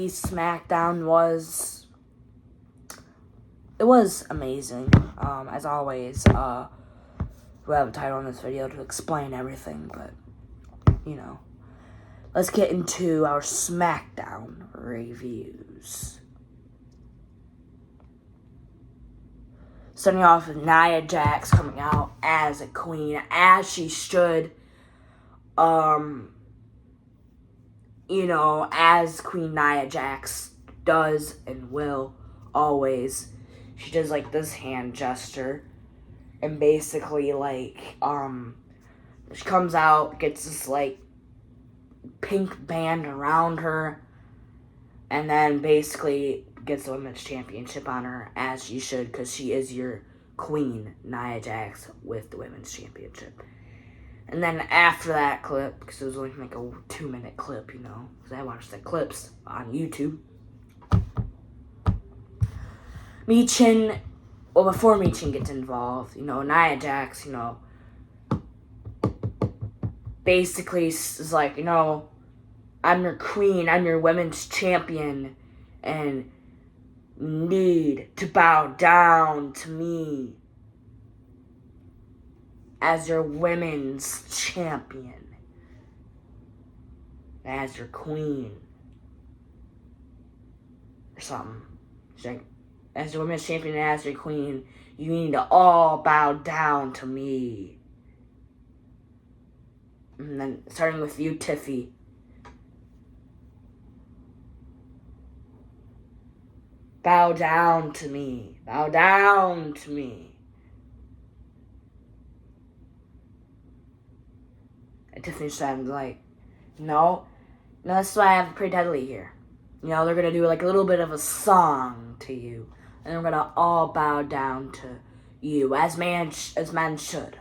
SmackDown was amazing. As always, we have a title in this video to explain everything, but let's get into our SmackDown reviews. Starting off with Nia Jax coming out as a queen, as she should. As Queen Nia Jax does and will always. She does this hand gesture, and basically she comes out, gets this pink band around her, and then basically gets the women's championship on her, as she should, because she is your queen, Nia Jax, with the women's championship. And then after that clip, because it was only a 2-minute clip, because I watched the clips on YouTube, before Michin gets involved, Nia Jax, basically is like, I'm your queen, I'm your women's champion, and need to bow down to me as your women's champion, as your queen, or something. She's like, as your women's champion and as your queen, you need to all bow down to me. And then, starting with you, Tiffy. Bow down to me. Bow down to me. And Tiffany said, no, that's why I have Pretty Deadly here. They're going to do a little bit of a song to you. And we're going to all bow down to you, as men should.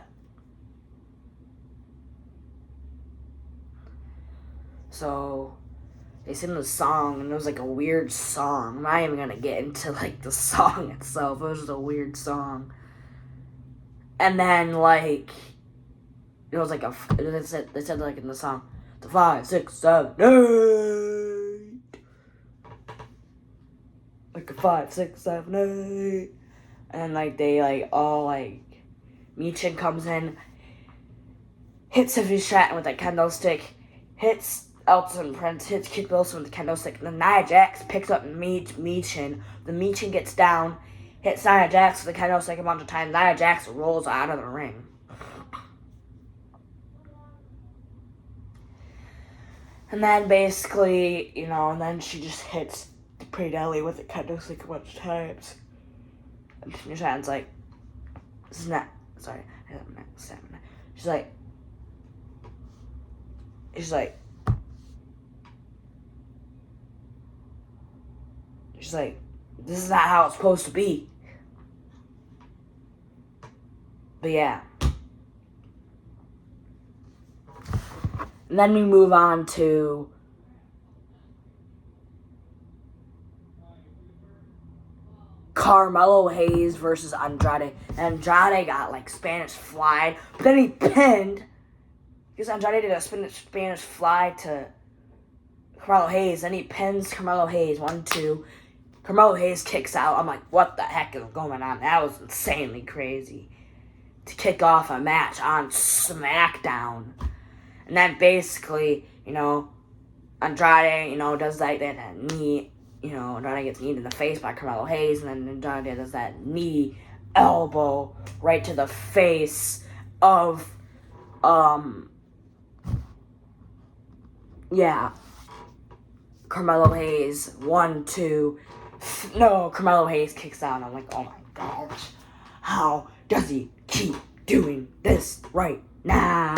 So, they sing the song, and it was a weird song. I'm not even going to get into the song itself. It was just a weird song. And then it was they said in the song, the 5, 6, 7, 8. A 5, 6, 7, 8. And they all Michin comes in, hits Tiffany Stratton with a kendo stick, hits Elton Prince, hits Kid Wilson with the kendo stick, and then Nia Jax picks up Michin. The Michin gets down, hits Nia Jax with the kendo stick a bunch of times. Nia Jax rolls out of the ring. And then basically, and then she just hits Pretty Deadly with a kendo stick a bunch of times. And Tiffany Stratton's like, this is not, sorry, I have not stamina. She's like, this is not how it's supposed to be. But yeah. And then we move on to Carmelo Hayes versus Andrade. And Andrade got Spanish fly, but then he pinned, because Andrade did a Spanish fly to Carmelo Hayes. Then he pins Carmelo Hayes. 1, 2. Carmelo Hayes kicks out. I'm like, what the heck is going on? That was insanely crazy to kick off a match on SmackDown. And then basically, Andrade, does that knee, Andrade gets kneed in the face by Carmelo Hayes, and then Andrade does that knee elbow right to the face of, Carmelo Hayes. 1, 2, no, Carmelo Hayes kicks out, and I'm like, oh my gosh, how does he keep doing this right now?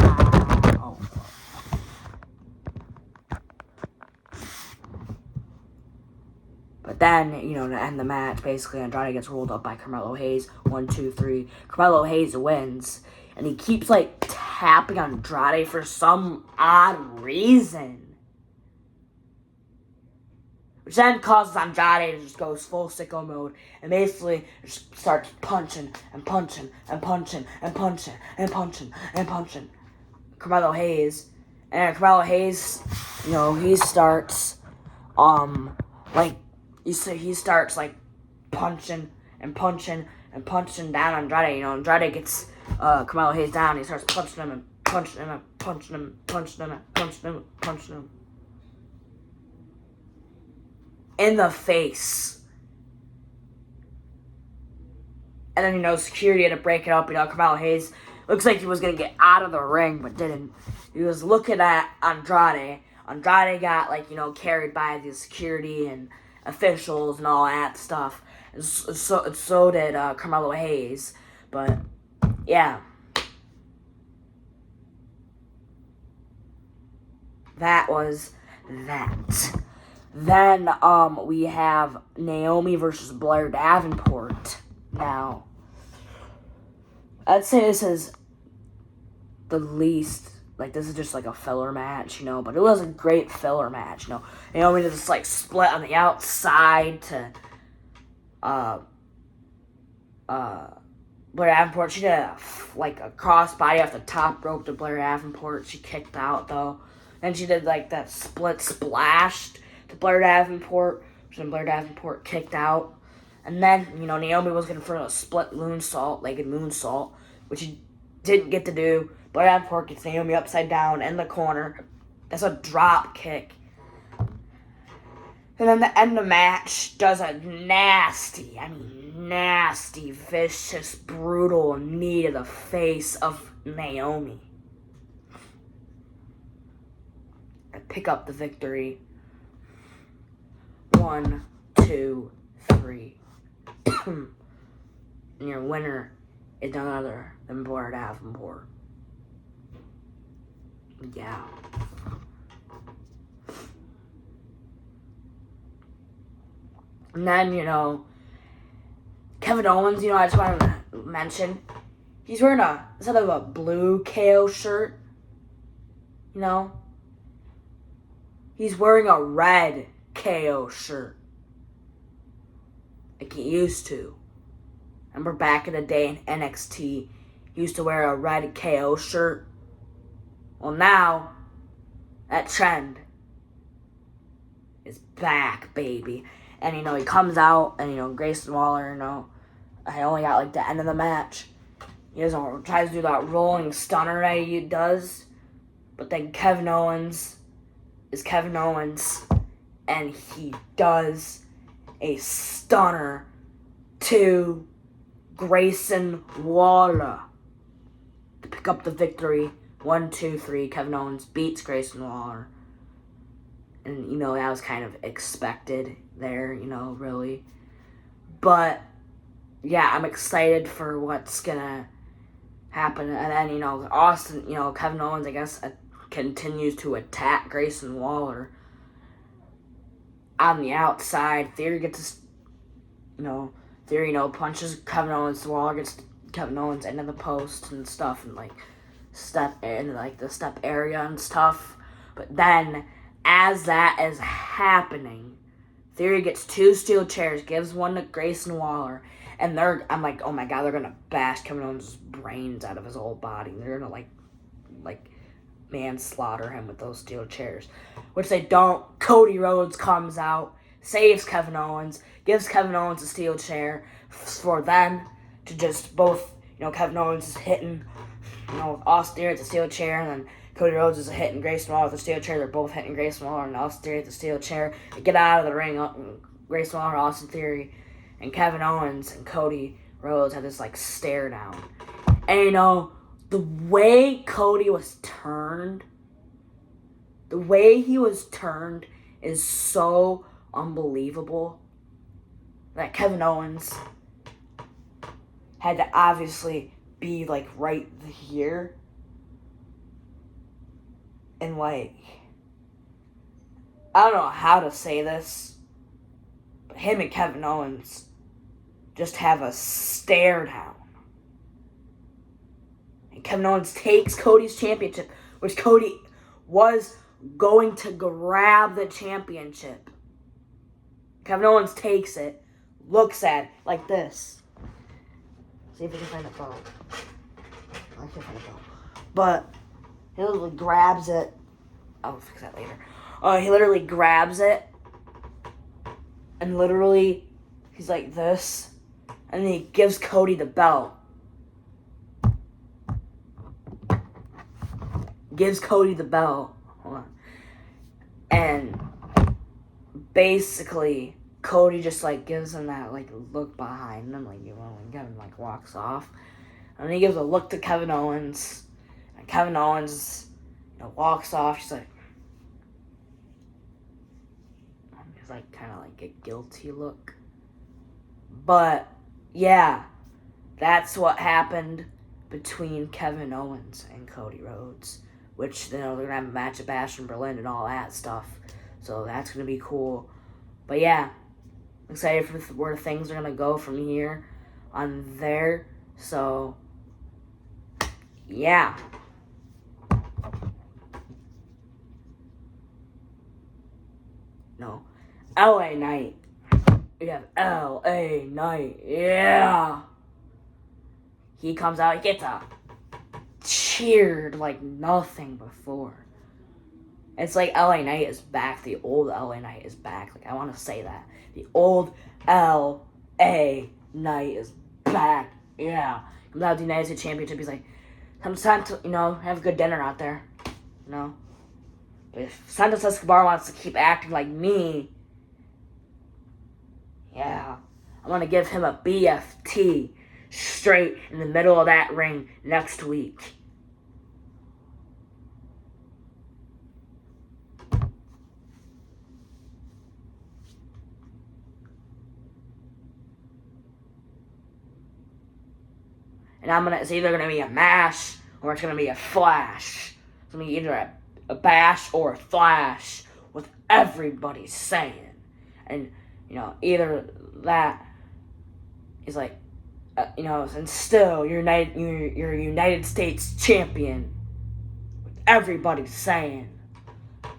But then, to end the match, basically Andrade gets rolled up by Carmelo Hayes. 1, 2, 3. Carmelo Hayes wins. And he keeps, tapping Andrade for some odd reason. Which then causes Andrade to just go full sicko mode. And basically just starts punching and punching and punching and punching and punching and punching Carmelo Hayes. And Carmelo Hayes, he starts like, he starts, like, punching and punching and punching down Andrade. You know, Andrade gets Carmelo Hayes down. He starts punching him and punching him and punching him and punching him and punching him and punching him in the face. And then, you know, security had to break it up. You know, Carmelo Hayes looks like he was going to get out of the ring, but didn't. He was looking at Andrade. Andrade got, like, you know, carried by the security and officials and all that stuff. And so did Carmelo Hayes. But, yeah. That was that. Then, we have Naomi versus Blair Davenport. Now, I'd say this is the least, like, this is just, like, a filler match, you know, but it was a great filler match, you know. Naomi just, like, split on the outside to, Blair Davenport. She did, a crossbody off the top rope to Blair Davenport. She kicked out, though. Then she did, like, that split splash to Blair Davenport, which then Blair Davenport kicked out. And then, you know, Naomi was going to throw a split legged moonsault, which she didn't get to do. Blair Davenport gets Naomi upside down in the corner. That's a drop kick. And then the end of the match does a nasty, vicious, brutal knee to the face of Naomi. And pick up the victory. 1, 2, 3. And your winner is none other than Blair Davenport. Yeah. And then, you know, Kevin Owens, you know, I just wanted to mention, he's wearing instead of a blue KO shirt, you know, he's wearing a red KO shirt. Like he used to. Remember back in the day in NXT, he used to wear a red KO shirt. Well, now, that trend is back, baby. And, you know, he comes out, and, you know, Grayson Waller, you know, I only got, like, the end of the match. He tries to do that rolling stunner that he does. But then Kevin Owens is Kevin Owens, and he does a stunner to Grayson Waller to pick up the victory. 1, 2, 3. Kevin Owens beats Grayson Waller. And, you know, that was kind of expected there, you know, really. But, yeah, I'm excited for what's going to happen. And then, you know, Kevin Owens, I guess, continues to attack Grayson Waller on the outside. Theory gets, punches Kevin Owens. Waller gets Kevin Owens into the post and stuff, and, like, step in, like, the step area and stuff. But then, as that is happening, Theory gets 2 steel chairs, gives one to Grayson Waller, and I'm like, oh my god, they're gonna bash Kevin Owens' brains out of his whole body. They're gonna, like manslaughter him with those steel chairs. Which they don't. Cody Rhodes comes out, saves Kevin Owens, gives Kevin Owens a steel chair for them to just both, Kevin Owens is hitting, Austin Theory at the steel chair, and then Cody Rhodes is hitting Grayson Waller with the steel chair. They're both hitting Grayson Waller and Austin Theory at the steel chair. They get out of the ring, Grayson Waller, Austin Theory, and Kevin Owens and Cody Rhodes have this, stare down. And, the way Cody was turned, the way he was turned is so unbelievable that Kevin Owens had to obviously be, right here. And, I don't know how to say this, but him and Kevin Owens just have a stare down. And Kevin Owens takes Cody's championship, which Cody was going to grab the championship. Kevin Owens takes it, looks at it like this. See if we can find the phone. I can't find the phone. But he literally grabs it. I'll fix that later. He literally grabs it And literally, he's like this. And then he gives Cody the belt. Gives Cody the belt. Hold on. And basically, Cody just like gives him that like look behind him, like, you know, and Kevin like walks off. And then he gives a look to Kevin Owens. And Kevin Owens, you know, walks off. She's like, it's like kind of like a guilty look. But yeah, that's what happened between Kevin Owens and Cody Rhodes. Which, you know, they're gonna have a match at Bash in Berlin and all that stuff. So that's gonna be cool. But yeah, I'm excited for where things are gonna go from here on there. So yeah. No. LA Knight. We have LA Knight. Yeah. He comes out, he gets cheered like nothing before. It's like LA Knight is back. The old LA Knight is back. Like, I want to say that. The old LA Knight is back. Yeah. Comes out with the United States Championship. He's like, it's time to, you know, have a good dinner out there. You know? But if Santos Escobar wants to keep acting like me, yeah, I'm going to give him a BFT straight in the middle of that ring next week. And it's either going to be a mash or it's going to be a flash. It's going to be either a bash or a flash with everybody saying. And, you know, either that is like, you know, and still you're United States champion with everybody saying,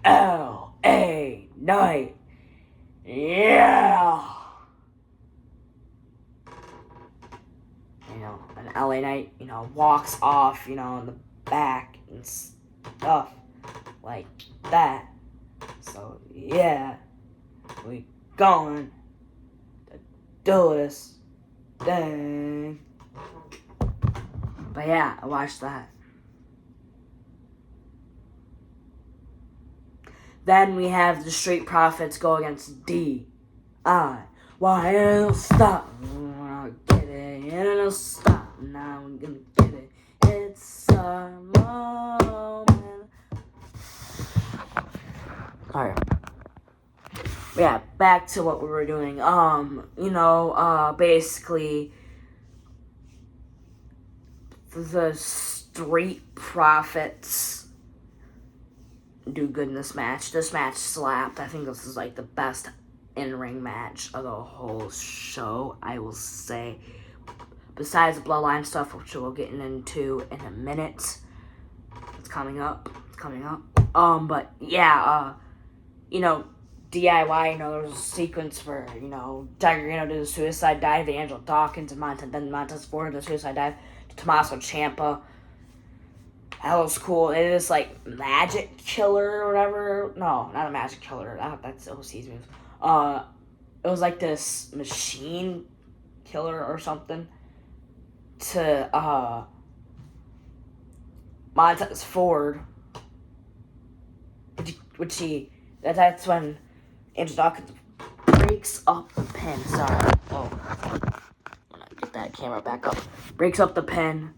L.A. Knight. Yeah. You know, an LA Knight, you know, walks off, you know, in the back and stuff like that. So, yeah, we going to do this thing. But yeah, I watched that. Then we have the Street Profits go against D.I.Y. It'll stop. Get it, it'll stop. Now I'm gonna get it. It's our moment. Alright. Yeah, back to what we were doing. You know, basically, the Street Profits do good in this match. This match slapped. I think this is like the best in-ring match of the whole show, I will say. Besides the Bloodline stuff, which we'll get into in a minute. It's coming up. But yeah, you know, DIY, you know, there was a sequence where, you know, Gargano did a suicide dive to Angelo Dawkins and Montez Ford did a suicide dive to Tommaso Ciampa. That was cool. It is like Magic Killer or whatever. No, not a Magic Killer. That's OC's move. It was like this Machine Killer or something to Montez Ford, that's when Angelo Dawkins breaks up the pin. Sorry. Oh, I'm gonna get that camera back up. Breaks up the pin.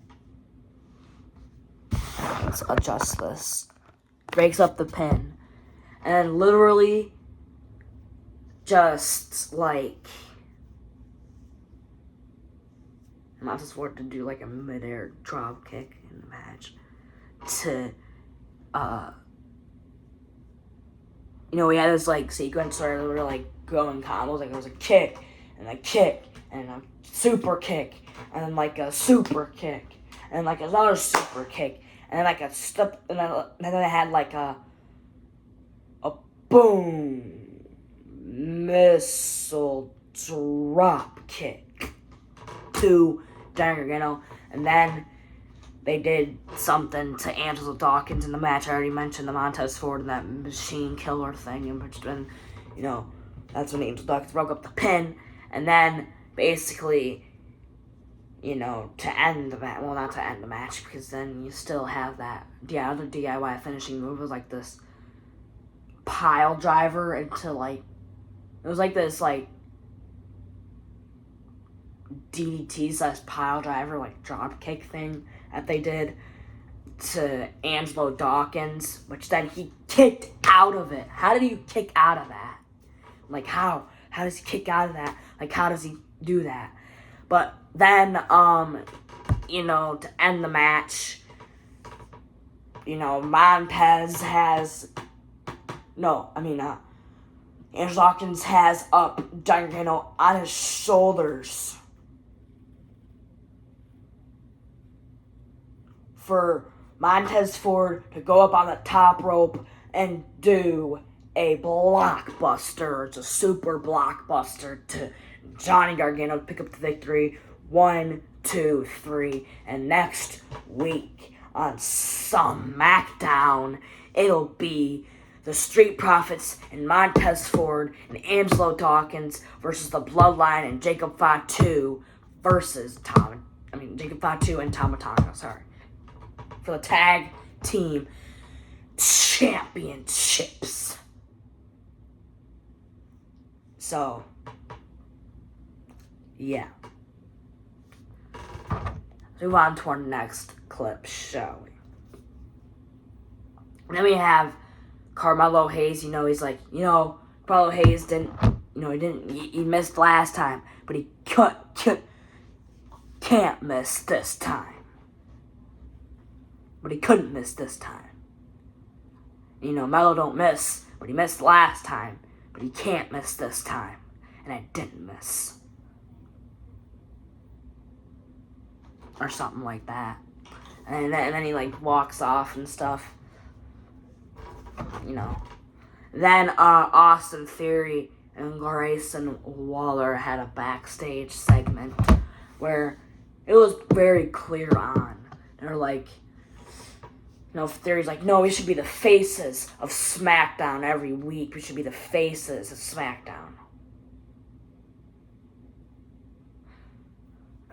Let's adjust this. Breaks up the pin. And literally just like Montez Ford to do like a midair drop kick in the match to you know, we had this like sequence where we were like going combos, like it was a kick and a super kick and then like a super kick and like another super kick and then like a step and then I had like a boom missile drop kick to Gargano, and then they did something to Angelo Dawkins in the match. I already mentioned the Montez Ford and that Machine Killer thing, and then, you know, That's when the Angel Dawkins broke up the pin, and then basically, to end the match. Well, not to end the match, because then you still have that other DIY finishing move was like this pile driver into like, it was like this like DDT / pile driver like drop kick thing that they did to Angelo Dawkins, which then he kicked out of it. How did he kick out of that? Like, how? How does he kick out of that? Like, how does he do that? But then, to end the match, Montez has... Angelo Dawkins has up Gargano on his shoulders for Montez Ford to go up on the top rope and do a blockbuster. It's a super blockbuster to Johnny Gargano to pick up the victory. 1, 2, 3. And next week on SmackDown, it'll be the Street Profits and Montez Ford and Angelo Dawkins versus the Bloodline and Jacob Fatu versus Jacob Fatu and Tama Tonga, for the tag team championships. So, yeah. Let's move on to our next clip, shall we? And then we have Carmelo Hayes. He's like, Carmelo Hayes didn't, he missed last time, but he can't miss this time. But he couldn't miss this time. Melo don't miss, but he missed last time, but he can't miss this time. And I didn't miss. Or something like that. And then he, walks off and stuff. Then, Austin Theory and Grayson Waller had a backstage segment where it was very clear on. They're like, Theory's like, no, we should be the faces of SmackDown every week. We should be the faces of SmackDown.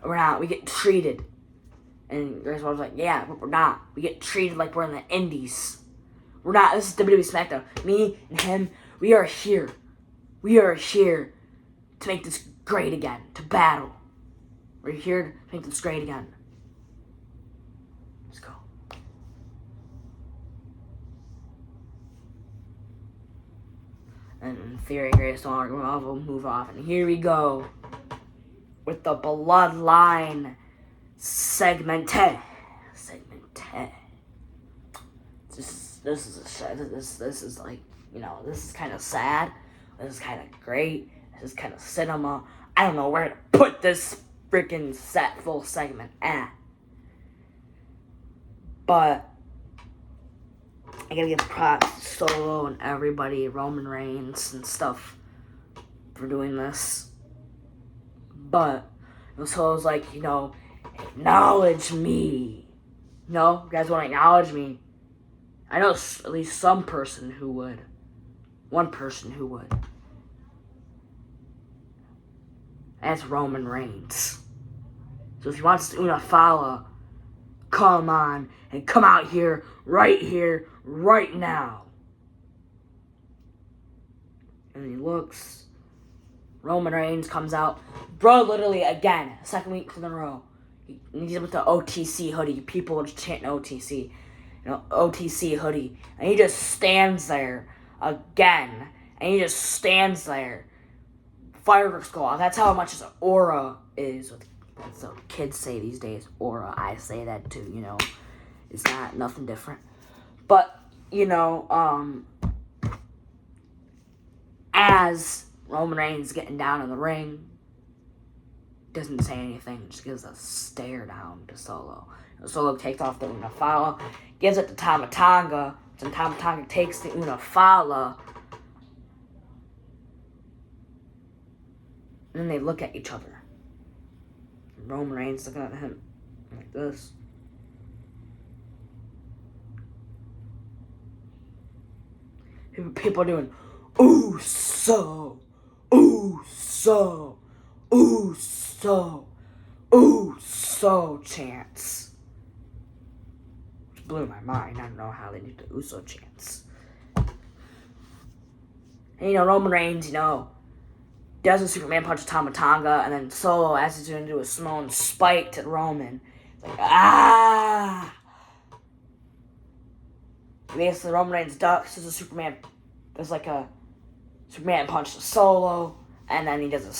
We're not. We get treated. And Grayson Waller's like, yeah, but we're not. We get treated like we're in the indies. We're not. This is WWE SmackDown. Me and him, we are here. We are here to make this great again. To battle. We're here to make this great again. Let's go. And Theory and Grayson Waller will move off. And here we go with the Bloodline segment 10. Segment 10. This is like, this is kind of sad. This is kind of great. This is kind of cinema. I don't know where to put this freaking full segment at. But I gotta give props to Solo and everybody, Roman Reigns and stuff, for doing this. But Solo's like, acknowledge me. You guys want to acknowledge me? I know at least some person who would. One person who would. That's Roman Reigns. So if he wants to Una Fala, come on and come out here, right now. And he looks. Roman Reigns comes out. Bro, literally again, second week in a row. He's with the OTC hoodie. People are just chanting OTC. OTC hoodie. And he just stands there again. And he just stands there. Fireworks go off. That's how much his aura is. That's what kids say these days. Aura. I say that too, It's not nothing different. But, as Roman Reigns getting down in the ring, doesn't say anything, just gives a stare down to Solo. Solo takes off the Una Fala, gives it to Tama Tonga, and Tama Tonga takes the Una Fala. And then they look at each other. And Roman Reigns looking at him like this. People are doing, ooh, so, Uso, Uso, Uso chants. Which blew my mind. I don't know how they do the Uso chants. And, Roman Reigns, does a Superman punch to Tama Tonga, and then Solo, as he's going to do a Samoan spike to Roman. It's like, ah! Basically, Roman Reigns ducks, does a Superman punch to Solo, and then he does a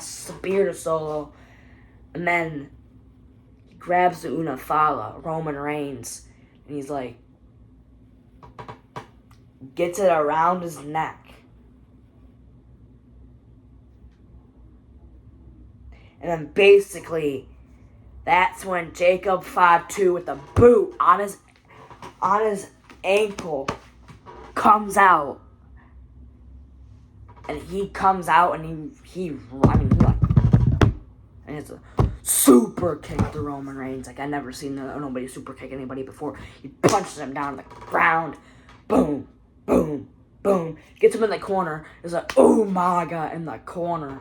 spear to Solo, and then he grabs the Unafala, Roman Reigns, and he's like, gets it around his neck. And then basically, that's when Jacob Fatu with the boot on his ankle comes out. And he comes out and and it's a super kick to Roman Reigns. Like, I've never seen nobody super kick anybody before. He punches him down on the ground. Boom, boom, boom. Gets him in the corner. There's like, oh my God, in the corner.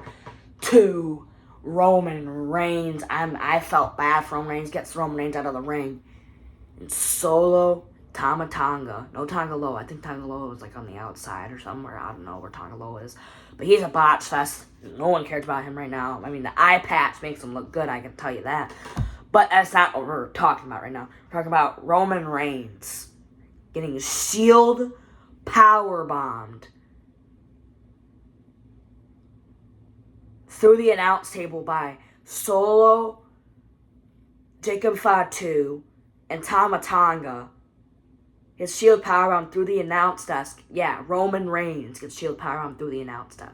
2 Roman Reigns. I felt bad for Roman Reigns. Gets Roman Reigns out of the ring. And Solo Tama Tonga. No Tonga Loa. I think Tonga Loa was like on the outside or somewhere. I don't know where Tonga Loa is. But he's a botch fest. No one cares about him right now. I mean, the eye patch makes him look good, I can tell you that. But that's not what we're talking about right now. We're talking about Roman Reigns getting Shield powerbombed through the announce table by Solo, Jacob Fatu, and Tama Tonga. His Shield powerbomb through the announce desk. Yeah, Roman Reigns gets Shield powerbomb through the announce desk.